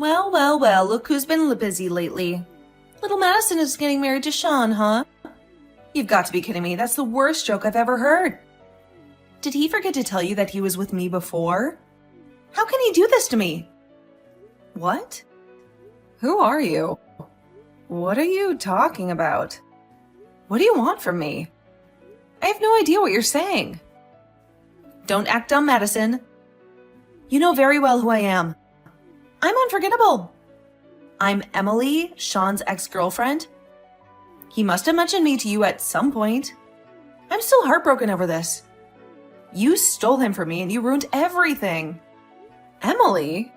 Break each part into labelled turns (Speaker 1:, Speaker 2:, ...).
Speaker 1: Well, well, well, look who's been busy lately. Little Madison is getting married to Sean, huh? You've got to be kidding me. That's the worst joke I've ever heard. Did he forget to tell you that he was with me before? How can he do this to me? What? Who are you? What are you talking about? What do you want from me? I have no idea what you're saying. Don't act dumb, Madison. You know very well who I am. I'm unforgettable. I'm Emily, Sean's ex-girlfriend. He must have mentioned me to you at some point. I'm still heartbroken over this. You stole him from me and you ruined everything. Emily?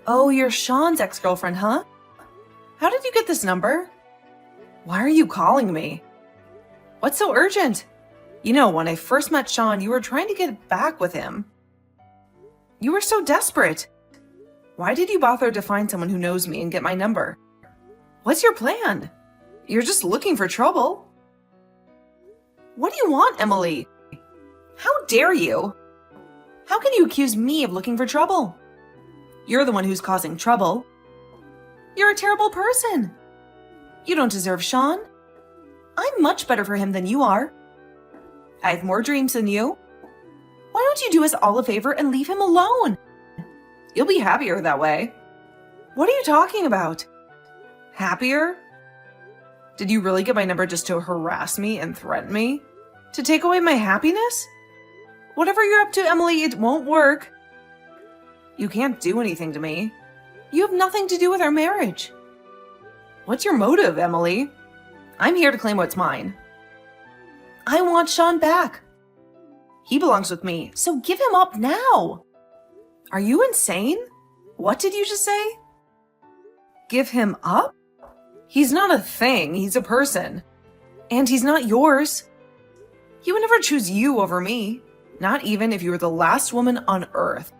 Speaker 1: Oh, you're Sean's ex-girlfriend, huh? How did you get this number? Why are you calling me? What's so urgent? You know, when I first met Sean, you were trying to get back with him. You were so desperate. Why did you bother to find someone who knows me and get my number? What's your plan? You're just looking for trouble. What do you want, Emily? How dare you? How can you accuse me of looking for trouble? You're the one who's causing trouble. You're a terrible person. You don't deserve Sean. I'm much better for him than you are. I have more dreams than you. Why don't you do us all a favor and leave him alone? You'll be happier that way. What are you talking about? Happier? Did you really get my number just to harass me and threaten me? To take away my happiness? Whatever you're up to, Emily, it won't work. You can't do anything to me. You have nothing to do with our marriage. What's your motive, Emily? I'm here to claim what's mine. I want Sean back. He belongs with me, so give him up now. Are you insane? What did you just say? Give him up? He's not a thing, he's a person. And he's not yours. He would never choose you over me, not even if you were the last woman on earth.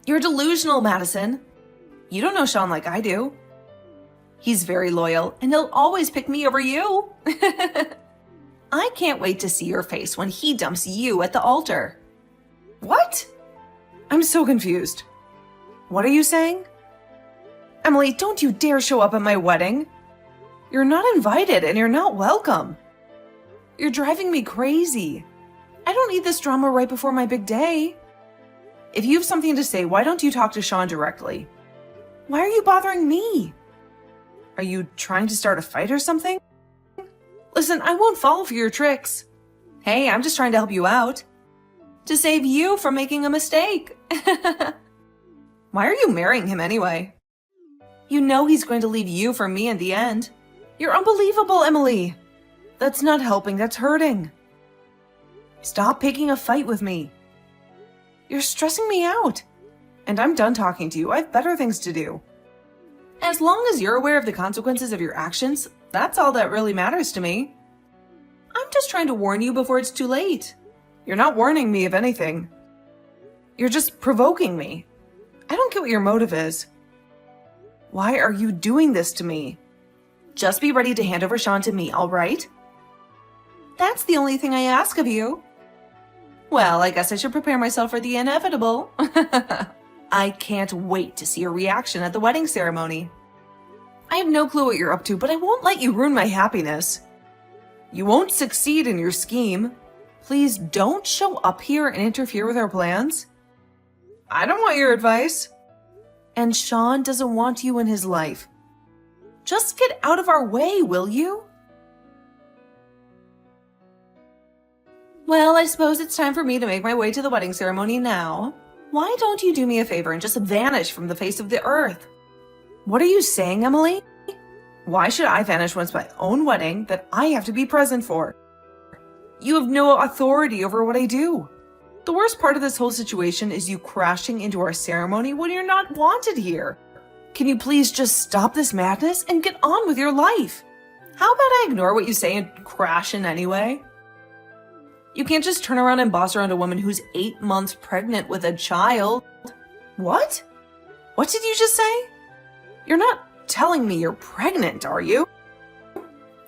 Speaker 1: You're delusional, Madison. You don't know Sean like I do. He's very loyal, and he'll always pick me over you. I can't wait to see your face when he dumps you at the altar. What? I'm so confused. What are you saying? Emily, don't you dare show up at my wedding. You're not invited and you're not welcome. You're driving me crazy. I don't need this drama right before my big day. If you have something to say, why don't you talk to Sean directly? Why are you bothering me? Are you trying to start a fight or something? Listen, I won't fall for your tricks. Hey, I'm just trying to help you out. To save you from making a mistake. Why are you marrying him anyway? You know he's going to leave you for me in the end. You're unbelievable, Emily. That's not helping, that's hurting. Stop picking a fight with me. You're stressing me out. And I'm done talking to you. I have better things to do. As long as you're aware of the consequences of your actions, that's all that really matters to me. I'm just trying to warn you before it's too late. You're not warning me of anything. You're just provoking me. I don't get what your motive is. Why are you doing this to me? Just be ready to hand over Sean to me, all right? That's the only thing I ask of you. Well, I guess I should prepare myself for the inevitable. I can't wait to see your reaction at the wedding ceremony. I have no clue what you're up to, but I won't let you ruin my happiness. You won't succeed in your scheme. Please don't show up here and interfere with our plans. I don't want your advice. And Sean doesn't want you in his life. Just get out of our way, will you? Well, I suppose it's time for me to make my way to the wedding ceremony now. Why don't you do me a favor and just vanish from the face of the earth? What are you saying, Emily? Why should I vanish when it's my own wedding that I have to be present for? You have no authority over what I do. The worst part of this whole situation is you crashing into our ceremony when you're not wanted here. Can you please just stop this madness and get on with your life? How about I ignore what you say and crash in anyway? You can't just turn around and boss around a woman who's 8 months pregnant with a child. What? What did you just say? You're not telling me you're pregnant, are you?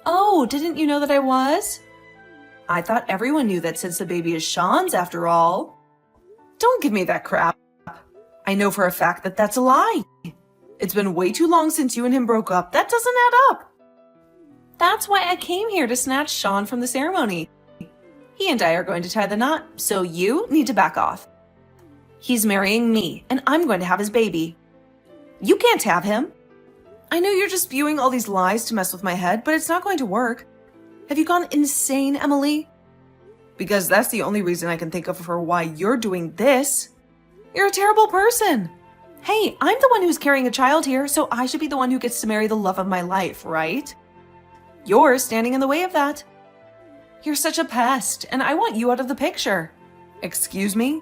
Speaker 1: Oh, didn't you know that I was? I thought everyone knew that since the baby is Sean's after all. Don't give me that crap. I know for a fact that that's a lie. It's been way too long since you and him broke up. That doesn't add up. That's why I came here to snatch Sean from the ceremony. He and I are going to tie the knot, so you need to back off. He's marrying me, and I'm going to have his baby. You can't have him. I know you're just spewing all these lies to mess with my head, but it's not going to work. Have you gone insane, Emily? Because that's the only reason I can think of for why you're doing this. You're a terrible person. Hey, I'm the one who's carrying a child here, so I should be the one who gets to marry the love of my life, right? You're standing in the way of that. You're such a pest, and I want you out of the picture. Excuse me?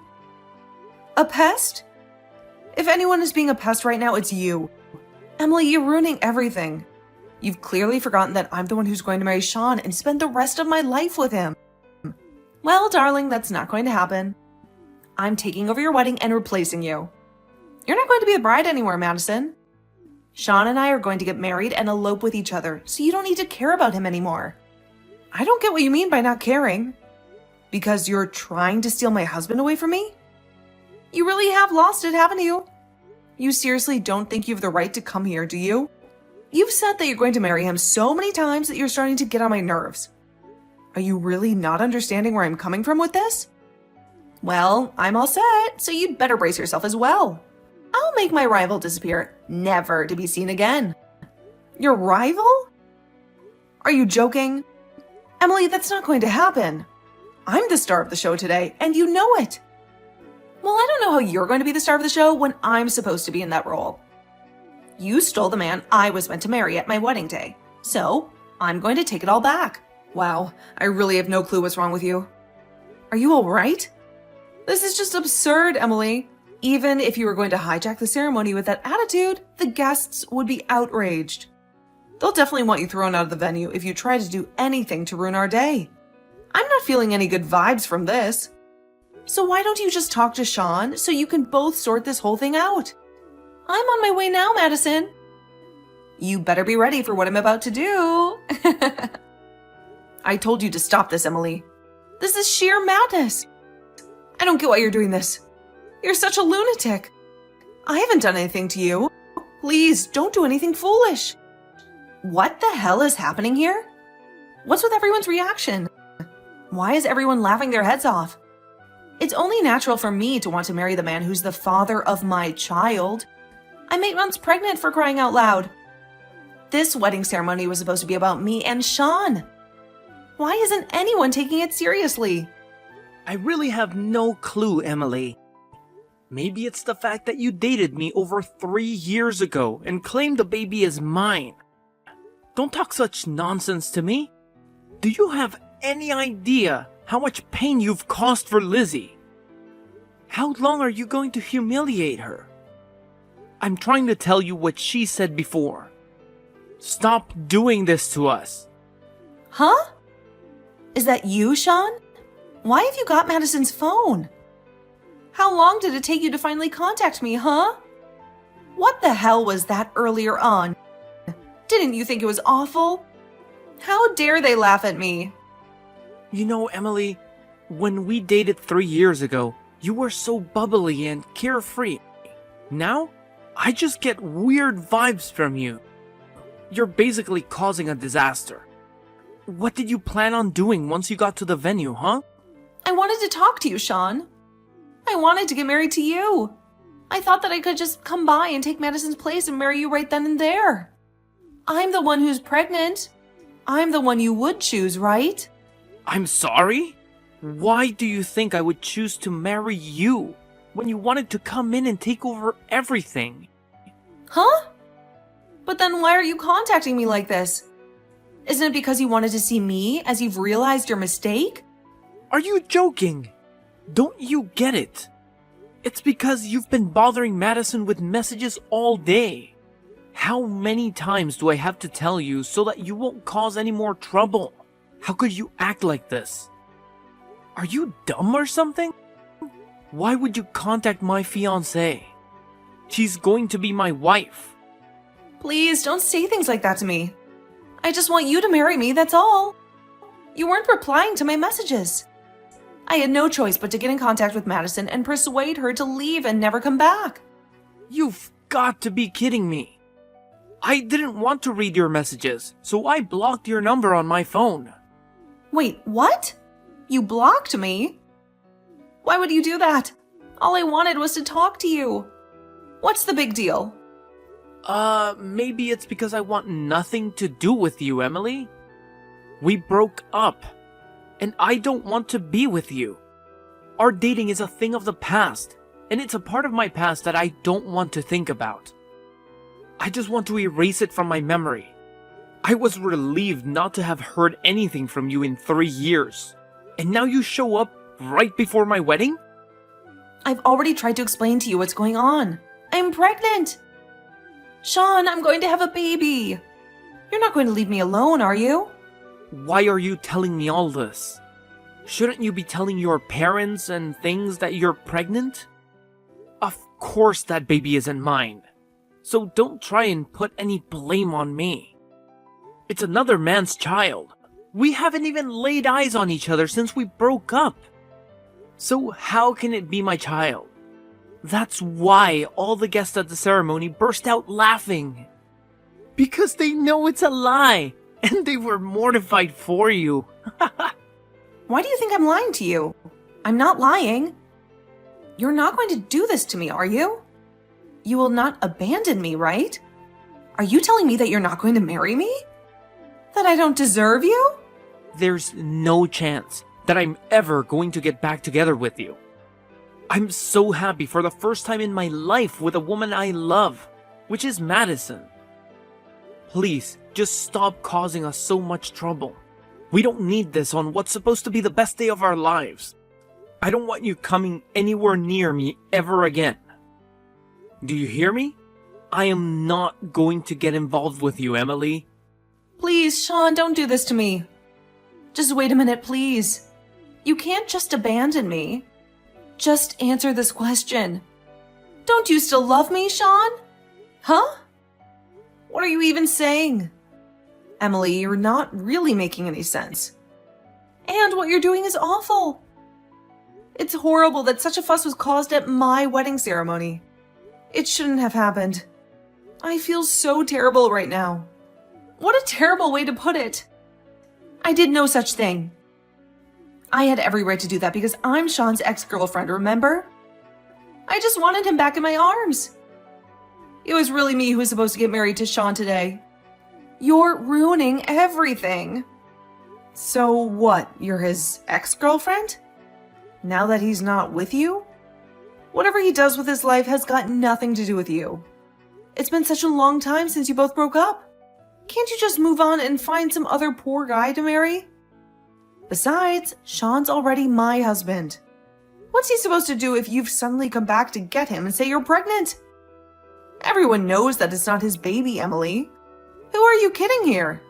Speaker 1: A pest? If anyone is being a pest right now, it's you. Emily, you're ruining everything. You've clearly forgotten that I'm the one who's going to marry Sean and spend the rest of my life with him. Well, darling, that's not going to happen. I'm taking over your wedding and replacing you. You're not going to be the bride anymore, Madison. Sean and I are going to get married and elope with each other, so you don't need to care about him anymore. I don't get what you mean by not caring. Because you're trying to steal my husband away from me? You really have lost it, haven't you? You seriously don't think you have the right to come here, do you? You've said that you're going to marry him so many times that you're starting to get on my nerves. Are you really not understanding where I'm coming from with this? Well, I'm all set, so you'd better brace yourself as well. I'll make my rival disappear, never to be seen again. Your rival? Are you joking? Emily, that's not going to happen. I'm the star of the show today, and you know it. Well, I don't know how you're going to be the star of the show when I'm supposed to be in that role. You stole the man I was meant to marry at my wedding day, so I'm going to take it all back. Wow, I really have no clue what's wrong with you. Are you all right? This is just absurd, Emily. Even if you were going to hijack the ceremony with that attitude, the guests would be outraged. They'll definitely want you thrown out of the venue if you try to do anything to ruin our day. I'm not feeling any good vibes from this. So why don't you just talk to Sean so you can both sort this whole thing out? I'm on my way now, Madison. You better be ready for what I'm about to do. I told you to stop this, Emily. This is sheer madness. I don't get why you're doing this. You're such a lunatic. I haven't done anything to you. Please, don't do anything foolish. What the hell is happening here? What's with everyone's reaction? Why is everyone laughing their heads off? It's only natural for me to want to marry the man who's the father of my child. I'm 8 months pregnant, for crying out loud. This wedding ceremony was supposed to be about me and Sean. Why isn't anyone taking it seriously?
Speaker 2: I really have no clue, Emily. Maybe it's the fact that you dated me over 3 years ago and claimed the baby is mine. Don't talk such nonsense to me. Do you have any idea how much pain you've caused for Lizzie? How long are you going to humiliate her? I'm trying to tell you what she said before. Stop doing this to us.
Speaker 1: Huh? Is that you, Sean? Why have you got Madison's phone? How long did it take you to finally contact me, huh? What the hell was that earlier on? Didn't you think it was awful? How dare they laugh at me?
Speaker 2: You know, Emily, when we dated 3 years ago, you were so bubbly and carefree. Now, I just get weird vibes from you. You're basically causing a disaster. What did you plan on doing once you got to the venue, huh?
Speaker 1: I wanted to talk to you, Sean. I wanted to get married to you. I thought that I could just come by and take Madison's place and marry you right then and there. I'm the one who's pregnant. I'm the one you would choose, right?
Speaker 2: I'm sorry? Why do you think I would choose to marry you when you wanted to come in and take over everything?
Speaker 1: Huh? But then why are you contacting me like this? Isn't it because you wanted to see me as you've realized your mistake?
Speaker 2: Are you joking? Don't you get it? It's because you've been bothering Madison with messages all day. How many times do I have to tell you so that you won't cause any more trouble? How could you act like this? Are you dumb or something? Why would you contact my fiancée? She's going to be my wife.
Speaker 1: Please don't say things like that to me. I just want you to marry me, that's all. You weren't replying to my messages. I had no choice but to get in contact with Madison and persuade her to leave and never come back.
Speaker 2: You've got to be kidding me. I didn't want to read your messages, so I blocked your number on my phone.
Speaker 1: Wait, what? You blocked me? Why would you do that? All I wanted was to talk to you. What's the big deal?
Speaker 2: Maybe it's because I want nothing to do with you, Emily. We broke up, and I don't want to be with you. Our dating is a thing of the past, and it's a part of my past that I don't want to think about. I just want to erase it from my memory. I was relieved not to have heard anything from you in 3 years, and now you show up right before my wedding?
Speaker 1: I've already tried to explain to you what's going on. I'm pregnant. Sean, I'm going to have a baby. You're not going to leave me alone, are you?
Speaker 2: Why are you telling me all this? Shouldn't you be telling your parents and things that you're pregnant? Of course that baby isn't mine. So don't try and put any blame on me. It's another man's child. We haven't even laid eyes on each other since we broke up. So how can it be my child? That's why all the guests at the ceremony burst out laughing. Because they know it's a lie, and they were mortified for you.
Speaker 1: Why do you think I'm lying to you? I'm not lying. You're not going to do this to me, are you? You will not abandon me, right? Are you telling me that you're not going to marry me? That I don't deserve you?
Speaker 2: There's no chance that I'm ever going to get back together with you. I'm so happy for the first time in my life with a woman I love, which is Madison. Please, just stop causing us so much trouble. We don't need this on what's supposed to be the best day of our lives. I don't want you coming anywhere near me ever again. Do you hear me? I am not going to get involved with you, Emily.
Speaker 1: Please, Sean, don't do this to me. Just wait a minute, please. You can't just abandon me. Just answer this question. Don't you still love me, Sean? Huh? What are you even saying? Emily, you're not really making any sense. And what you're doing is awful. It's horrible that such a fuss was caused at my wedding ceremony. It shouldn't have happened. I feel so terrible right now. What a terrible way to put it. I did no such thing. I had every right to do that because I'm Sean's ex-girlfriend, remember? I just wanted him back in my arms. It was really me who was supposed to get married to Sean today. You're ruining everything. So what, you're his ex-girlfriend? Now that he's not with you? Whatever he does with his life has got nothing to do with you. It's been such a long time since you both broke up. Can't you just move on and find some other poor guy to marry? Besides, Sean's already my husband. What's he supposed to do if you've suddenly come back to get him and say you're pregnant? Everyone knows that it's not his baby, Emily. Who are you kidding here?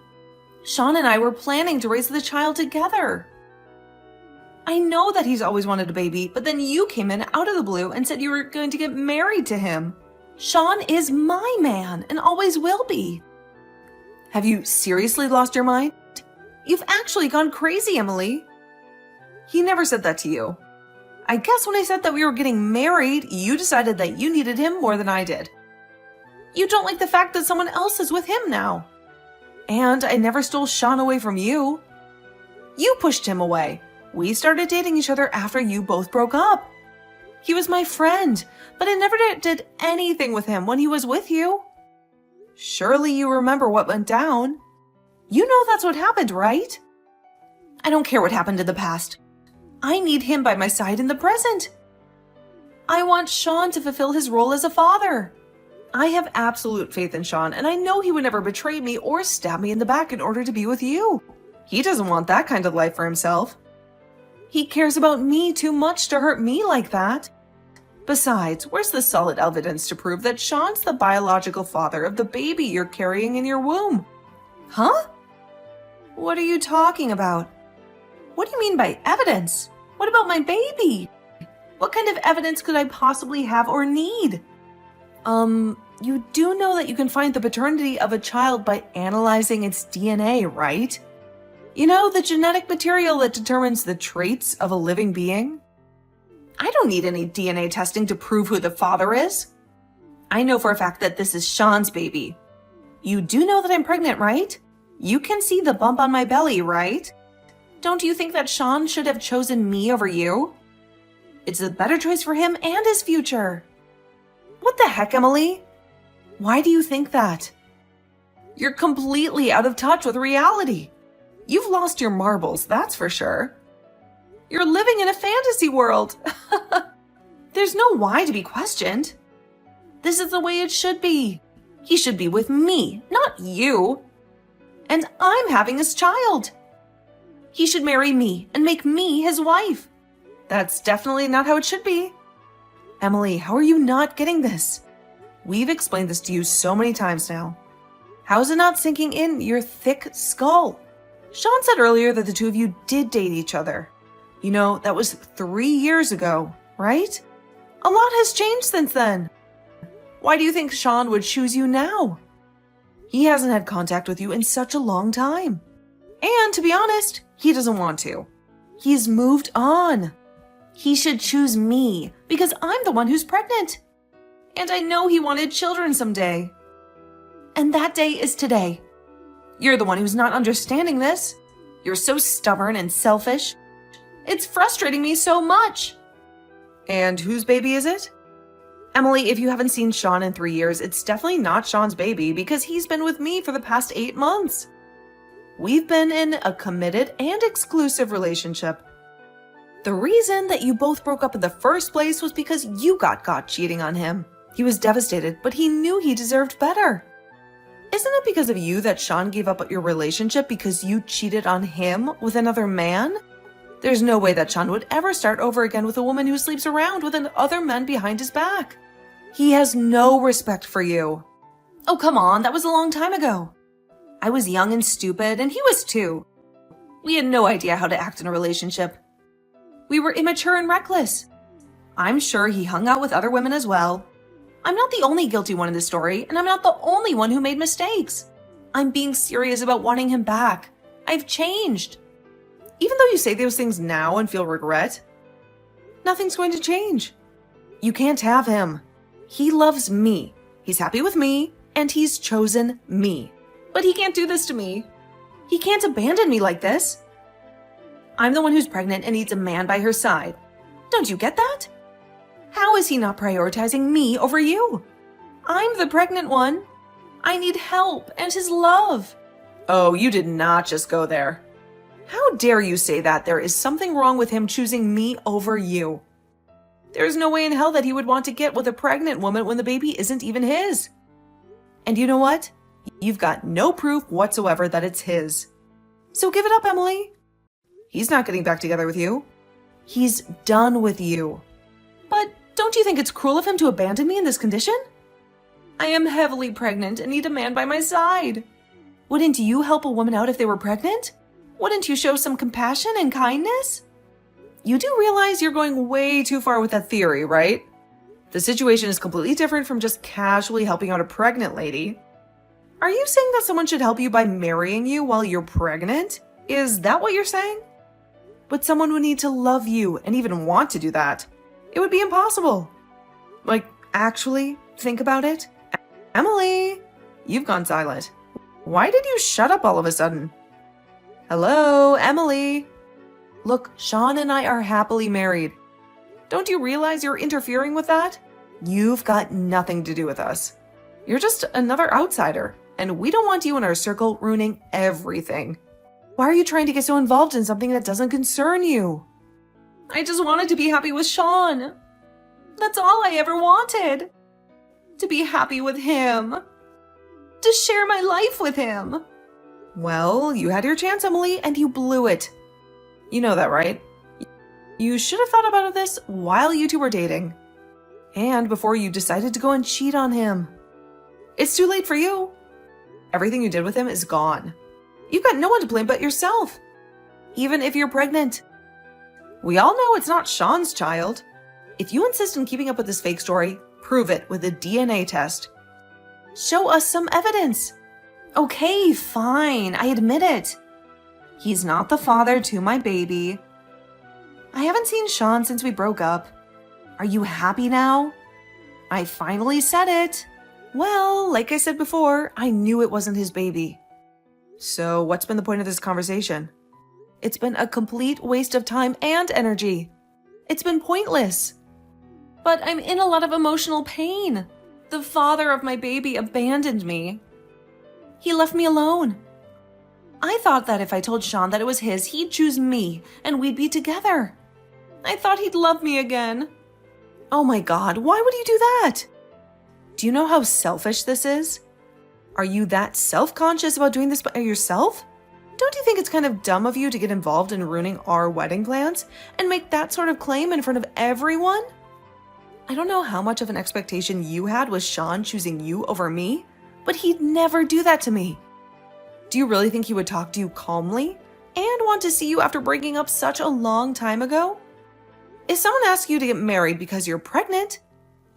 Speaker 1: Sean and I were planning to raise the child together. I know that he's always wanted a baby, but then you came in out of the blue and said you were going to get married to him. Sean is my man and always will be. Have you seriously lost your mind? You've actually gone crazy, Emily. He never said that to you. I guess when I said that we were getting married, you decided that you needed him more than I did. You don't like the fact that someone else is with him now. And I never stole Sean away from you. You pushed him away. We started dating each other after you both broke up. He was my friend, but I never did anything with him when he was with you. Surely you remember what went down. You know that's what happened, right? I don't care what happened in the past. I need him by my side in the present. I want Sean to fulfill his role as a father. I have absolute faith in Sean, and I know he would never betray me or stab me in the back in order to be with you. He doesn't want that kind of life for himself. He cares about me too much to hurt me like that. Besides, where's the solid evidence to prove that Sean's the biological father of the baby you're carrying in your womb? Huh? What are you talking about? What do you mean by evidence? What about my baby? What kind of evidence could I possibly have or need? You do know that you can find the paternity of a child by analyzing its DNA, right? You know, the genetic material that determines the traits of a living being? I don't need any DNA testing to prove who the father is. I know for a fact that this is Sean's baby. You do know that I'm pregnant, right? You can see the bump on my belly, right? Don't you think that Sean should have chosen me over you? It's a better choice for him and his future. What the heck, Emily? Why do you think that? You're completely out of touch with reality. You've lost your marbles, that's for sure. You're living in a fantasy world. There's no why to be questioned. This is the way it should be. He should be with me, not you. And I'm having his child. He should marry me and make me his wife. That's definitely not how it should be. Emily, how are you not getting this? We've explained this to you so many times now. How is it not sinking in your thick skull? Sean said earlier that the two of you did date each other. You know, that was 3 years ago, right? A lot has changed since then. Why do you think Sean would choose you now? He hasn't had contact with you in such a long time. And to be honest, he doesn't want to. He's moved on. He should choose me because I'm the one who's pregnant. And I know he wanted children someday. And that day is today. You're the one who's not understanding this. You're so stubborn and selfish. It's frustrating me so much. And whose baby is it? Emily, if you haven't seen Sean in 3 years, it's definitely not Sean's baby because he's been with me for the past 8 months. We've been in a committed and exclusive relationship. The reason that you both broke up in the first place was because you got caught cheating on him. He was devastated, but he knew he deserved better. Isn't it because of you that Sean gave up your relationship because you cheated on him with another man? There's no way that Sean would ever start over again with a woman who sleeps around with other men behind his back. He has no respect for you. Oh, come on, that was a long time ago. I was young and stupid, and he was too. We had no idea how to act in a relationship. We were immature and reckless. I'm sure he hung out with other women as well. I'm not the only guilty one in this story, and I'm not the only one who made mistakes. I'm being serious about wanting him back. I've changed. Even though you say those things now and feel regret, nothing's going to change. You can't have him. He loves me. He's happy with me, and he's chosen me. But he can't do this to me. He can't abandon me like this. I'm the one who's pregnant and needs a man by her side. Don't you get that? How is he not prioritizing me over you? I'm the pregnant one. I need help and his love. Oh, you did not just go there. How dare you say that there is something wrong with him choosing me over you? There's no way in hell that he would want to get with a pregnant woman when the baby isn't even his. And you know what? You've got no proof whatsoever that it's his. So give it up, Emily. He's not getting back together with you. He's done with you. But don't you think it's cruel of him to abandon me in this condition? I am heavily pregnant and need a man by my side. Wouldn't you help a woman out if they were pregnant? Wouldn't you show some compassion and kindness? You do realize you're going way too far with that theory, right? The situation is completely different from just casually helping out a pregnant lady. Are you saying that someone should help you by marrying you while you're pregnant? Is that what you're saying? But someone would need to love you and even want to do that. It would be impossible. Like, actually, think about it. Emily, you've gone silent. Why did you shut up all of a sudden? Hello, Emily. Look, Sean and I are happily married. Don't you realize you're interfering with that? You've got nothing to do with us. You're just another outsider, and we don't want you in our circle ruining everything. Why are you trying to get so involved in something that doesn't concern you? I just wanted to be happy with Sean. That's all I ever wanted. To be happy with him. To share my life with him. Well, you had your chance, Emily, and you blew it. You know that, right? You should have thought about this while you two were dating. And before you decided to go and cheat on him. It's too late for you. Everything you did with him is gone. You've got no one to blame but yourself. Even if you're pregnant. We all know it's not Sean's child. If you insist on keeping up with this fake story, prove it with a DNA test. Show us some evidence. Okay, fine, I admit it. He's not the father to my baby. I haven't seen Sean since we broke up. Are you happy now? I finally said it. Well, like I said before, I knew it wasn't his baby. So what's been the point of this conversation? It's been a complete waste of time and energy. It's been pointless. But I'm in a lot of emotional pain. The father of my baby abandoned me. He left me alone. I thought that if I told Sean that it was his, he'd choose me and we'd be together. I thought he'd love me again. Oh my God, why would you do that? Do you know how selfish this is? Are you that self-conscious about doing this by yourself? Don't you think it's kind of dumb of you to get involved in ruining our wedding plans and make that sort of claim in front of everyone? I don't know how much of an expectation you had with Sean choosing you over me, but he'd never do that to me. Do you really think he would talk to you calmly and want to see you after breaking up such a long time ago? If someone asks you to get married because you're pregnant,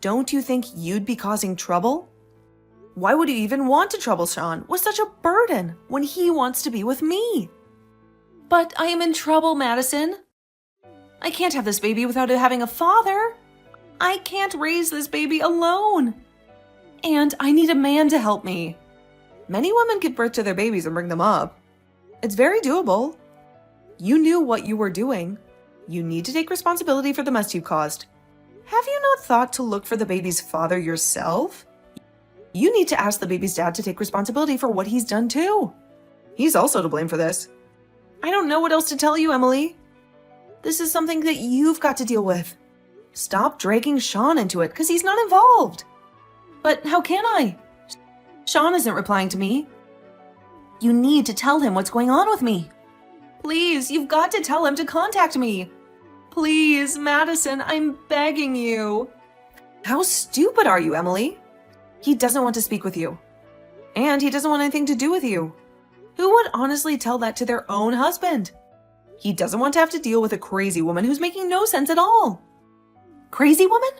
Speaker 1: don't you think you'd be causing trouble? Why would you even want to trouble Sean with such a burden when he wants to be with me? But I am in trouble, Madison. I can't have this baby without it having a father. I can't raise this baby alone. And I need a man to help me. Many women give birth to their babies and bring them up. It's very doable. You knew what you were doing. You need to take responsibility for the mess you caused. Have you not thought to look for the baby's father yourself? You need to ask the baby's dad to take responsibility for what he's done too. He's also to blame for this. I don't know what else to tell you, Emily. This is something that you've got to deal with. Stop dragging Sean into it because he's not involved. But how can I? Sean isn't replying to me. You need to tell him what's going on with me. Please, you've got to tell him to contact me. Please, Madison, I'm begging you. How stupid are you, Emily? He doesn't want to speak with you. And he doesn't want anything to do with you. Who would honestly tell that to their own husband? He doesn't want to have to deal with a crazy woman who's making no sense at all. Crazy woman?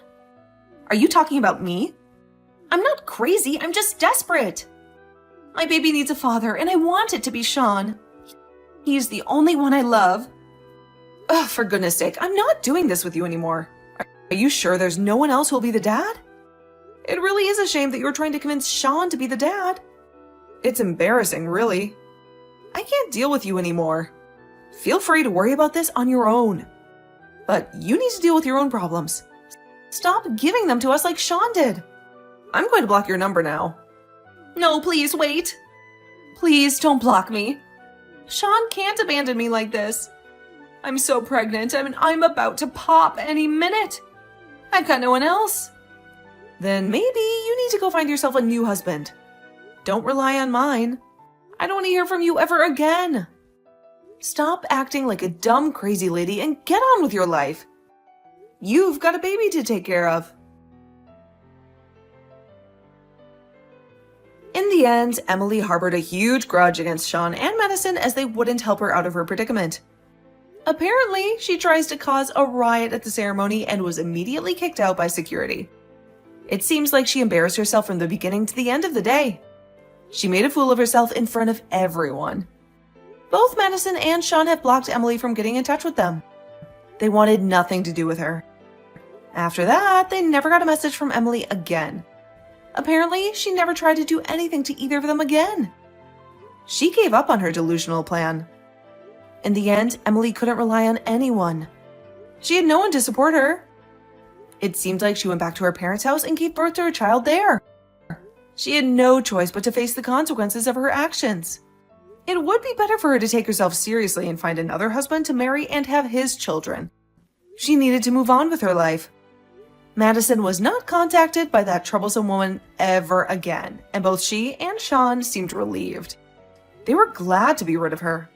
Speaker 1: Are you talking about me? I'm not crazy, I'm just desperate. My baby needs a father, and I want it to be Sean. He's the only one I love. Ugh, for goodness sake, I'm not doing this with you anymore. Are you sure there's no one else who'll be the dad? It really is a shame that you're trying to convince Sean to be the dad. It's embarrassing, really. I can't deal with you anymore. Feel free to worry about this on your own. But you need to deal with your own problems. Stop giving them to us like Sean did. I'm going to block your number now. No, please, wait. Please don't block me. Sean can't abandon me like this. I'm so pregnant. I'm about to pop any minute. I've got no one else. Then maybe you need to go find yourself a new husband. Don't rely on mine. I don't want to hear from you ever again. Stop acting like a dumb, crazy lady and get on with your life. You've got a baby to take care of. In the end, Emily harbored a huge grudge against Sean and Madison as they wouldn't help her out of her predicament. Apparently, she tries to cause a riot at the ceremony and was immediately kicked out by security. It seems like she embarrassed herself from the beginning to the end of the day. She made a fool of herself in front of everyone. Both Madison and Sean have blocked Emily from getting in touch with them. They wanted nothing to do with her. After that, they never got a message from Emily again. Apparently, she never tried to do anything to either of them again. She gave up on her delusional plan. In the end, Emily couldn't rely on anyone. She had no one to support her. It seemed like she went back to her parents' house and gave birth to her child there. She had no choice but to face the consequences of her actions. It would be better for her to take herself seriously and find another husband to marry and have his children. She needed to move on with her life. Madison was not contacted by that troublesome woman ever again, and both she and Sean seemed relieved. They were glad to be rid of her.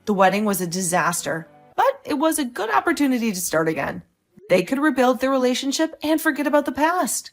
Speaker 1: The wedding was a disaster, but it was a good opportunity to start again. They could rebuild their relationship and forget about the past.